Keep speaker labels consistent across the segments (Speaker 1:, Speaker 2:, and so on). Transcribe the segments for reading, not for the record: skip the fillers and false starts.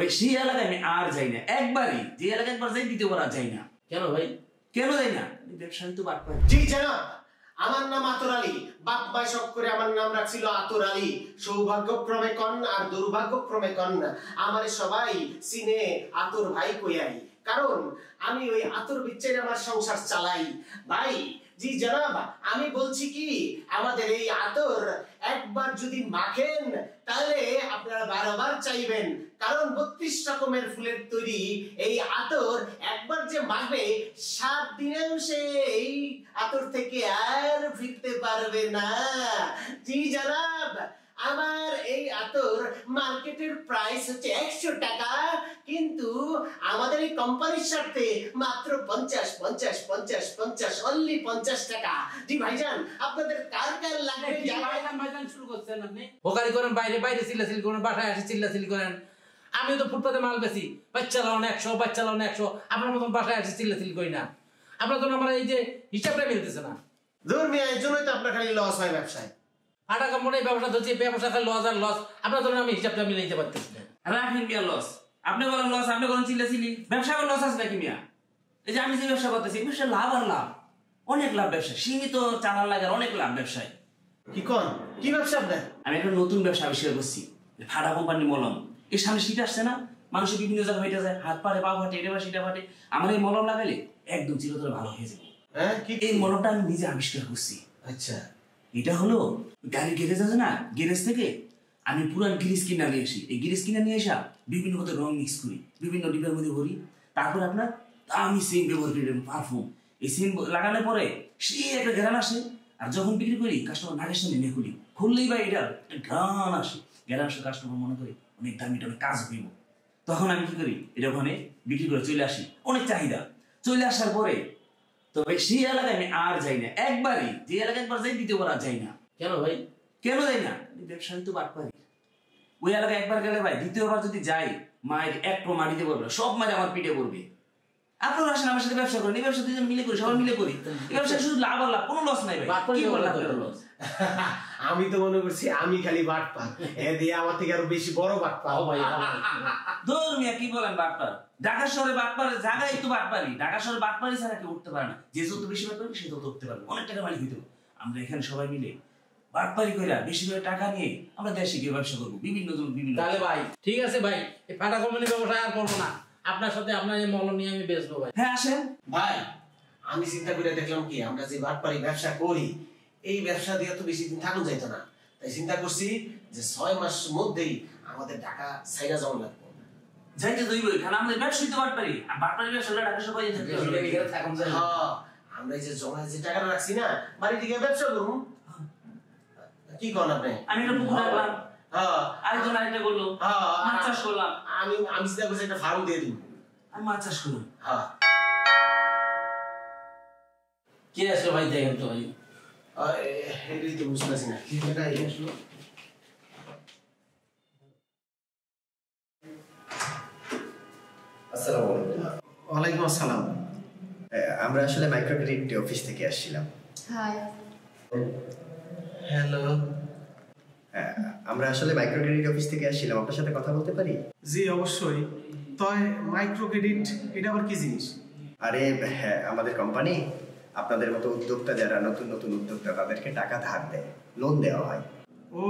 Speaker 1: ওই সেই এলাকায় আমি আর যাই না, একবারই। যে এলাকায় একবার যাই দ্বিতীয়বার আর যাই না।
Speaker 2: কেন ভাই?
Speaker 1: কেন যাই না? ব্যবসা তো বাদ পাই।
Speaker 3: জি জনাব, আমার নাম আতর আলী। বাপ মাই শখ করে আমার নাম রাখছিল আতর আলী। সৌভাগ্যক্রমে কন আর দুর্ভাগ্যক্রমে কন আমার সবাই চিনে আতর ভাই কইয়াই, কারণ আমি ওই আতর বিচ্ছের আমার সংসার চালাই। ভাই জি জনাব, আমি বলছি কি, আমাদের এই আতর একবার যদি মাখেন তাহলে আপনারা বারবার চাইবেন, কারণ 32 রকমের ফুলের তৈরি এই আতর একবার যে মাখবে 7 দিনেও সে এই আতর থেকে আর ফিরতে পারবে না। জি জনাব, আমার এই আতর মার্কেটের প্রাইস হচ্ছে 100 টাকা, কিন্তু আমাদের এই কোম্পানির স্বার্থে মাত্র 50 অনলি 50 টাকা। জি ভাইজান, আপনাদের কার কার লাগবে?
Speaker 2: ভাইজান শুরু করছেন আপনি, হোকারি করেন, বাইরে বাইরে চিল্লাচিল্লি করেন, বাসায় আসে চিল্লাচিল্লি করেন। আমি তো ফুটপাতে মাল বেশি, বাচ্চা লাউন 100, বাচ্চা লাউন 100। আপনার মতন বাসায় আসে চিল্লাচিল্লি করি না। আপনার জন্য আমার এই যে হিসাবটা মিলতেছে না।
Speaker 3: ধর্মীয় এর জন্যই তো আপনার খালি লস হয় ব্যবসায়।
Speaker 2: আটা কোম্পানির ব্যবসা ধরছি, ব্যবসা খালি লস আর লস। আপনার জন্য আমি হিসাবটা মিলাইতে পারতেছি না।
Speaker 1: রাখেন মিয়া লস, আপনি বলেন লস, আপনি বলেন চিল্লাচিল্লি। ব্যবসা করে লস আছে নাকি মিয়া? এই যে আমি যে ব্যবসা করতেছি, ব্যবসা লাভ আর লাভ, অনেক লাভ। ব্যবসা সীমিত চালান লাগে, অনেক লাভ ব্যবসায়।
Speaker 3: কি কোন কি ব্যবসা আপনার?
Speaker 1: আমি একটা নতুন ব্যবসা আবিষ্কার করছি, ফাটা কোম্পানির মলম। এর সামনে শীত আসছে না, মানুষের বিভিন্ন জায়গায় হইতে যায়, হাত পারে, পা ফাটে, এটা সেটা ফাটে। আমার এই মলম লাগাইলে একদম চিরতরে ভালো হয়ে যাবে।
Speaker 3: হ্যাঁ, কি
Speaker 1: এই মলমটা আমি নিজে আবিষ্কার করছি।
Speaker 3: আচ্ছা,
Speaker 1: এটা হলো গাড়ির গ্যারেজ আছে না, গ্যারেজ থেকে আমি পুরান গ্রিজ কিনে নিয়ে আসি। এই গ্রিজ কিনে নিয়ে আসা বিভিন্ন মতো রং মিক্স করি, বিভিন্ন ডিব্বার মধ্যে ভরি। তারপর আপনার আমি সেন্ট ব্যবহার করি, পারফিউম। এই সেন্ট লাগানোর পরে সে একটা ঘ্রাণ আসে। আর যখন বিক্রি করি, কাস্টমার নাকের সামনে নিয়ে খুলি, খুললেই বা এটার ঘ্রাণ আসে। ঘ্রাণ আসে, কাস্টমার মনে করে অনেক দামি, এটা অনেক কাজ হইব। তখন আমি কি করি, এটা ওখানে বিক্রি করে চলে আসি। অনেক চাহিদা। চলে আসার পরে তবে সেই এলাকায় আমি আর যাই না, একবারই। যে এলাকায় একবার যাই দ্বিতীয়বার আর যাই না।
Speaker 2: কেন ভাই?
Speaker 1: কেন যাই না? ব্যবসা তো বাদ পারি। ওই এলাকায় একবার গেলে ভাই দ্বিতীয়বার যদি যাই, মায়ের এক পো মাটিতে পড়বে, সব মায়ের আমার পিঠে পড়বে। আপনারা আসেন আমার সাথে ব্যবসা করেন, এই ব্যবসা দুজন মিলে করি, সবাই মিলে করি। এই ব্যবসা শুধু লাভ আর লাভ, কোনো লস নাই ভাই। লস?
Speaker 3: আমি তো মনে করছি আমি খালি বাট পা, এ দিয়ে আমার থেকে আরো বেশি বড় বাট পা।
Speaker 1: ধর্মিয়া কি বলেন বাটপার? ঢাকা শহরে বাটপারের জায়গায় তো বাটপারি। ঢাকা শহরে বাটপারি ছাড়া কেউ উঠতে পারে না। যে যত বেশি বাটপারি সে তত উঠতে পারবে, অনেক টাকা মালিক হইতে। আমরা এখানে সবাই মিলে বাটপারি কইরা বেশি করে টাকা নিয়ে আমরা দেশে গিয়ে ব্যবসা করবো, বিভিন্ন বিভিন্ন।
Speaker 2: তাহলে ভাই ঠিক আছে ভাই, এই ফাটা কোম্পানির ব্যবসায় আর করবো না। আপনার সাথে আপনার এই মলম নিয়ে আমি বেচবো ভাই।
Speaker 1: হ্যাঁ আসেন
Speaker 3: ভাই। আমি চিন্তা করে দেখলাম কি, আমরা যে বাটপারি ব্যবসা করি, এই ব্যবসা দিয়ে তো বেশি দিন থাকুন যাইতো না। তাই চিন্তা করছি যে 6 মাস মধ্যেই আমাদের ঢাকা সাইরা যাওয়া লাগবে।
Speaker 1: যাইতে দইব, এখানে আমাদের ব্যবসা হইতে বাটপারি। আর বাটপারি ব্যবসা হলে ঢাকা সবাই যেতে
Speaker 3: হ্যাঁ, আমরা এই যে জমায় যে টাকাটা রাখছি না, বাড়ি থেকে ব্যবসা করবো। কি করেন আপনি?
Speaker 1: আমি একটা পুকুর রাখলাম,
Speaker 3: হ্যাঁ,
Speaker 1: আরেকজন আরেকটা করলো, মাছ চাষ করলাম।
Speaker 3: আমি চিন্তা করছি একটা ফার্ম দিয়ে দিব।
Speaker 1: আমি মাছ চাষ করলাম।
Speaker 3: হ্যাঁ,
Speaker 2: কে আসলো ভাই? দেখেন তো ভাই,
Speaker 3: এটাই তো বুঝতে পারছি না কি টাকা আসলো।
Speaker 4: আসসালামু আলাইকুম।
Speaker 3: ওয়ালাইকুম আসসালাম।
Speaker 4: আমরা আসলে মাইক্রো ক্রেডিট অফিস থেকে আসছিলাম।
Speaker 5: হাই।
Speaker 3: হ্যালো।
Speaker 4: আমরা আসলে মাইক্রো ক্রেডিট অফিস থেকে আসছিলাম, আপনার সাথে কথা বলতে পারি?
Speaker 3: জি অবশ্যই। তয় মাইক্রো ক্রেডিট এটা আবার কি জিনিস?
Speaker 4: আরে হ্যাঁ, আমাদের কোম্পানি আপনাদের মতো উদ্যোক্তা যারা নতুন নতুন উদ্যোক্তা তাদেরকে টাকা ধার দেয়, লোন দেওয়া হয়।
Speaker 3: ও,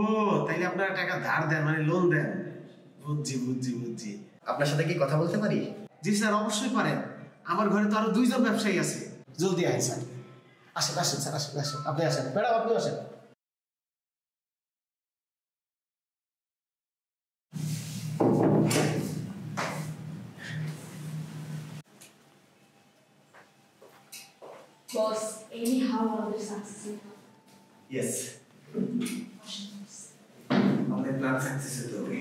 Speaker 3: তাইলে আপনারা টাকা ধার দেন, মানে লোন দেন। বুঝছি বুঝছি বুঝছি।
Speaker 4: আপনার সাথে কি কথা বলতে পারি?
Speaker 3: জি স্যার, অবশ্যই পারেন। আমার ঘরে তো আরো 2 জন ব্যবসায়ী আছে। জলদি আইন স্যার। আসেন আসেন স্যার, আসেন আসেন। আপনি আসেন ম্যাডাম, আপনি আসেন।
Speaker 5: Boss, anyhow, আমাদের success is
Speaker 4: ইয়েস, আমাদের প্ল্যান সাকসেস হতে হবে।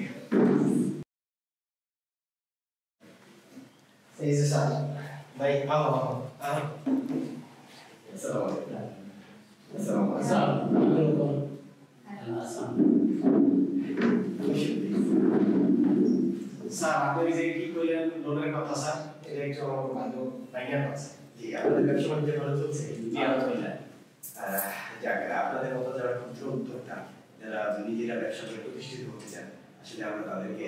Speaker 3: এই যে স্যার, ভাই আও আও আও।
Speaker 4: আসসালামু আলাইকুম। আসসালামু আলাইকুম।
Speaker 3: স্যার, আপনি যে কি কইলেন লোনের কথা স্যার, এটা একটু আমার ভালো আইডিয়া আছে।
Speaker 4: জি, আপনাদের ব্যবসা বাণিজ্য ভালো চলছে?
Speaker 3: জি আলহামদুলিল্লাহ।
Speaker 4: যাক, আপনাদের মতো যারা ক্ষুদ্র উদ্যোক্তা, যারা নিজেরা ব্যবসা করে প্রতিষ্ঠিত হতে চান, আসলে আমরা তাদেরকে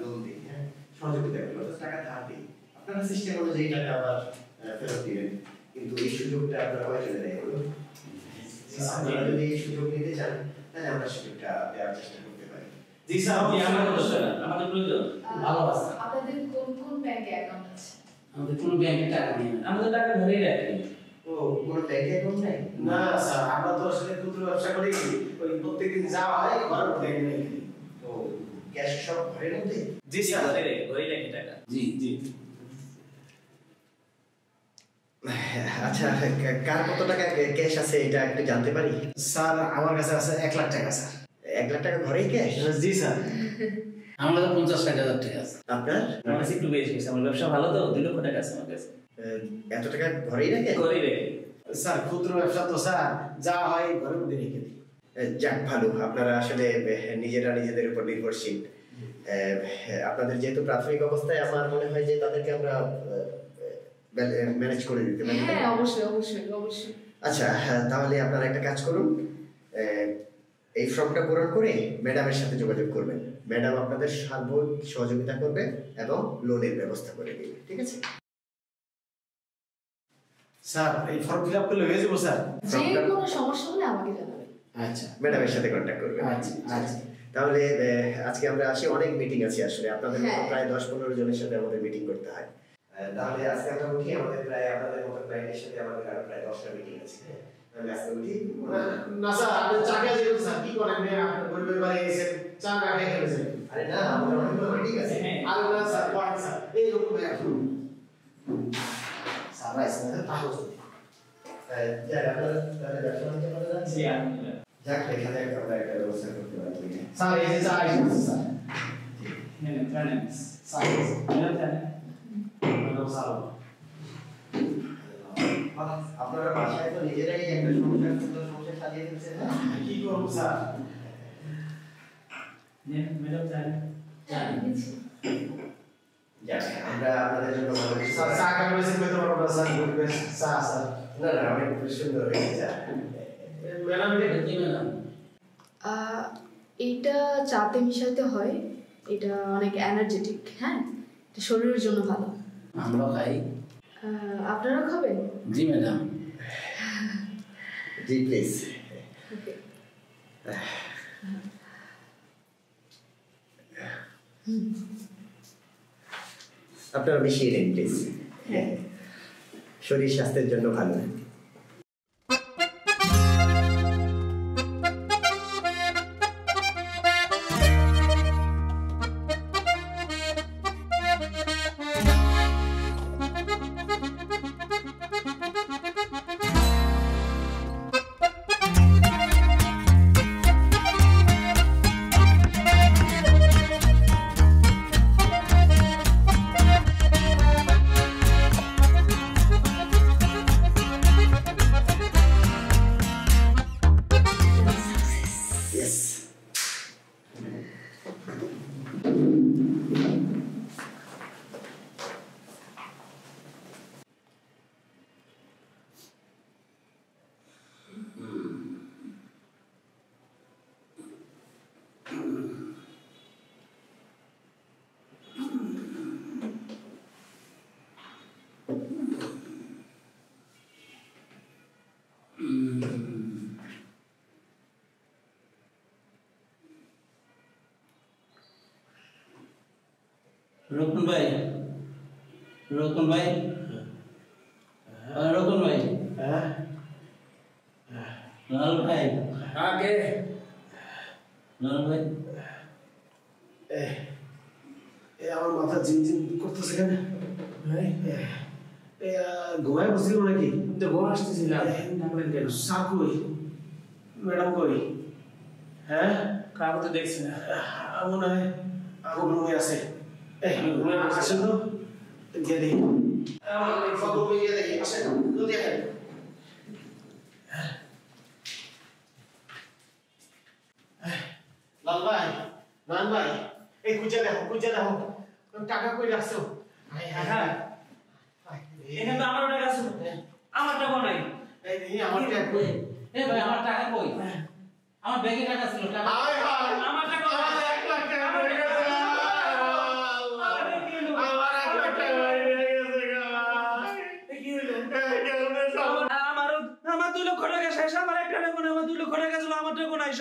Speaker 4: লোন দিই। হ্যাঁ, সহযোগিতা করবো, টাকা ধার দিই, আপনারা সিস্টেম অনুযায়ী টাকা আবার ফেরত দিবেন। কিন্তু এই সুযোগটা আপনারা কয়জনে নেই বলুন? আপনারা যদি এই সুযোগ নিতে চান তাহলে আমরা সুযোগটা দেওয়ার চেষ্টা করতে পারি।
Speaker 3: জি স্যার,
Speaker 2: আমাদের প্রয়োজন ভালো আছে।
Speaker 5: আপনাদের কোন কোন ব্যাংকে অ্যাকাউন্ট আছে?
Speaker 2: আমাদের কোনো ব্যাংকে টাকা নেই, আমাদের টাকা ধরেই রাখি।
Speaker 4: ও, কোনো ব্যাংকে অ্যাকাউন্ট নাই?
Speaker 3: না স্যার, আমরা তো আসলে ক্ষুদ্র ব্যবসা করি, ওই প্রত্যেকদিন যাওয়া হয় ঘরের মধ্যে রেখে দিই।
Speaker 4: তো ক্যাশ সব ঘরের মধ্যে?
Speaker 3: জি স্যার,
Speaker 1: ঘরেই রাখি টাকা।
Speaker 2: জি জি।
Speaker 4: আচ্ছা, কার কত টাকা ক্যাশ আছে এটা একটু জানতে পারি?
Speaker 3: স্যার আমার কাছে আছে 1 লাখ টাকা স্যার।
Speaker 4: 1 লাখ টাকা ঘরেই ক্যাশ?
Speaker 3: জি স্যার।
Speaker 2: আমাদের 50-60 হাজার টাকা আছে।
Speaker 4: আপনার?
Speaker 1: আমার কাছে একটু বেশি আছে, আমার ব্যবসা ভালো তো, 2 লক্ষ টাকা আছে আমার কাছে।
Speaker 4: এত টাকা ঘরেই রাখেন?
Speaker 1: ঘরেই রাখি।
Speaker 3: স্যার ক্ষুদ্র ব্যবসা তো স্যার, যা হয় ঘরের মধ্যে রেখে দিই।
Speaker 4: যাক, ভালো, আপনারা আসলে নিজেরা নিজেদের উপর নির্ভরশীল। আপনাদের যেহেতু প্রাথমিক অবস্থায় আমার মনে হয় যে তাদেরকে আমরা ম্যানেজ করে দিতে পারি।
Speaker 5: হ্যাঁ, অবশ্যই অবশ্যই অবশ্যই।
Speaker 4: আচ্ছা, তাহলে আপনারা একটা কাজ করুন, এই ফর্মটা পূরণ করে ম্যাডামের সাথে যোগাযোগ করবেন। ম্যাডাম আপনাদের সার্বিক সহযোগিতা করবে এবং লোনের ব্যবস্থা করে দেবে, ঠিক আছে?
Speaker 3: স্যার এই ফর্ম ফিল আপ করলে হয়ে যাবো স্যার?
Speaker 5: যে কোনো সমস্যা হলে আমাকে জানাবেন।
Speaker 3: আচ্ছা
Speaker 4: ম্যাডামের সাথে কন্ট্যাক্ট করবেন।
Speaker 3: আচ্ছা আচ্ছা।
Speaker 4: তাহলে আজকে আমরা আসি, অনেক মিটিং আছে আসলে, আপনাদের মতো
Speaker 5: হ্যাঁ।
Speaker 4: প্রায় 10-15 জনের সাথে আমাদের মিটিং করতে হয়। তাহলে আজকে আমরা উঠি, আমাদের প্রায় আপনাদের মতো ক্লায়েন্টের সাথে আমাদের আরো প্রায় 10টা মিটিং আছে। হ্যাঁ, আমি আজকে উঠি।
Speaker 3: না স্যার, আপনি চা খেয়ে যাবেন স্যার, কি করেন? আপনি গরিবের বাড়ি এসেছেন, চা না খেয়ে গেলেন।
Speaker 4: আরে না, আমাদের অনেকগুলো মিটিং আছে।
Speaker 3: আরে না স্যার, পড়েন স্যার, এইরকম ভাই আপনি স্যার রাইস না তাহলে
Speaker 4: যাক, আপনারা তাহলে ব্যবসা বাণিজ্য করে যাচ্ছেন?
Speaker 1: জি, আলহামদুলিল্লাহ।
Speaker 4: যাক, এখানে আমরা একটা ব্যবস্থা করতে পারি।
Speaker 3: স্যার এই যে চা এসেছে স্যার।
Speaker 1: হ্যাঁ, জানেন।
Speaker 3: স্যার
Speaker 1: ম্যাডাম জানেন।
Speaker 3: ম্যাডাম স্যার,
Speaker 4: আপনারা বাসায় তো নিজেরাই একটা সুন্দর সংসার সাজিয়ে দিচ্ছেন না?
Speaker 3: কি করবো স্যার?
Speaker 1: ম্যাডাম জানেন।
Speaker 5: বুঝছি।
Speaker 4: যাক, আমরা আপনাদের জন্য ভালো কিছু
Speaker 3: স্যার চা কেমন হয়েছে কইতে পারবো না স্যার, গরিবের চা স্যার।
Speaker 4: না না, অনেক সুন্দর হয়েছে চা।
Speaker 3: ম্যাডাম এটা
Speaker 2: জি ম্যাডাম।
Speaker 5: এইটা চাতে মিশাতে হয়, এটা অনেক এনার্জেটিক। হ্যাঁ, এটা শরীরের জন্য ভালো।
Speaker 2: আমরাও খাই।
Speaker 5: আপনারা খাবেন?
Speaker 2: জি ম্যাডাম।
Speaker 4: জি প্লিজ।
Speaker 5: ওকে।
Speaker 4: আপনারা মিশিয়ে নিন প্লিজ। শরীর স্বাস্থ্যের জন্য ভালো।
Speaker 2: রকন ভাই, রকন ভাই, রকন ভাই,
Speaker 3: হ্যাঁ
Speaker 2: লাল ভাই,
Speaker 1: আগে
Speaker 2: লাল ভাই।
Speaker 3: আমার মাথা ঝিমঝিম করতেছে কেন? ঘুমায় বসছিল নাকি?
Speaker 1: তো ঘুম আসতেছিলাম, ডাকলেন কেন?
Speaker 3: স্যার কই? ম্যাডাম কই? হ্যাঁ,
Speaker 1: কাউকে তো দেখছি না।
Speaker 3: মনে হয় আমার রুমে আছে।
Speaker 1: ঘুমায় বসেছি।
Speaker 3: আসেন তো, গিয়ে দেখি। গিয়ে দেখি, আসেন জলদি আসেন। লাল ভাই, নান ভাই, এই খুঁজে দেখো, টাকা কই রাখছো?
Speaker 1: হ্যাঁ, এখানে তো আমারও টাকা আছে, আমার টাকা নাই।
Speaker 3: এই আমার টাকা কই?
Speaker 2: এ ভাই, আমার টাকা কই? আমার ব্যাগে টাকা ছিল, টাকা
Speaker 3: হায় হায়,
Speaker 1: আমার টাকা
Speaker 3: আমার 1 লাখ টাকা পড়ে গেছে।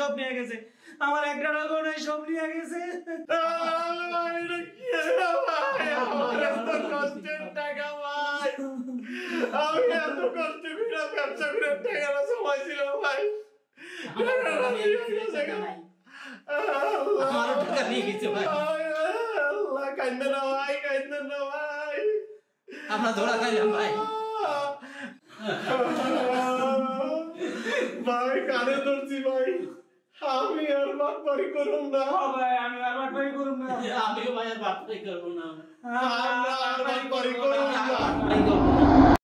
Speaker 6: সব নিয়ে গেছে, আমার একটা টাকাও নাই, সব নিয়ে গেছে।
Speaker 3: কষ্টের টাকা ভাই, আমি এত কষ্ট করে ব্যবসা করে টাকাটা সময় ছিল ভাই,
Speaker 6: আমার টাকা নিয়ে গেছে ভাই।
Speaker 3: আল্লাহ কান্দে না ভাই, কান্দে না ভাই,
Speaker 6: আমরা ধরা খাইলাম ভাই।
Speaker 3: ভাই কানে ধরছি ভাই, আমি আর বাটপারি করুম না
Speaker 6: ভাই, আমি আর বাটপারি করুম না।
Speaker 2: আমিও ভাই আর বাটপারি করবো না।
Speaker 3: আমরা আর বাটপারি করুম না।
Speaker 6: বাটপারি করবো না।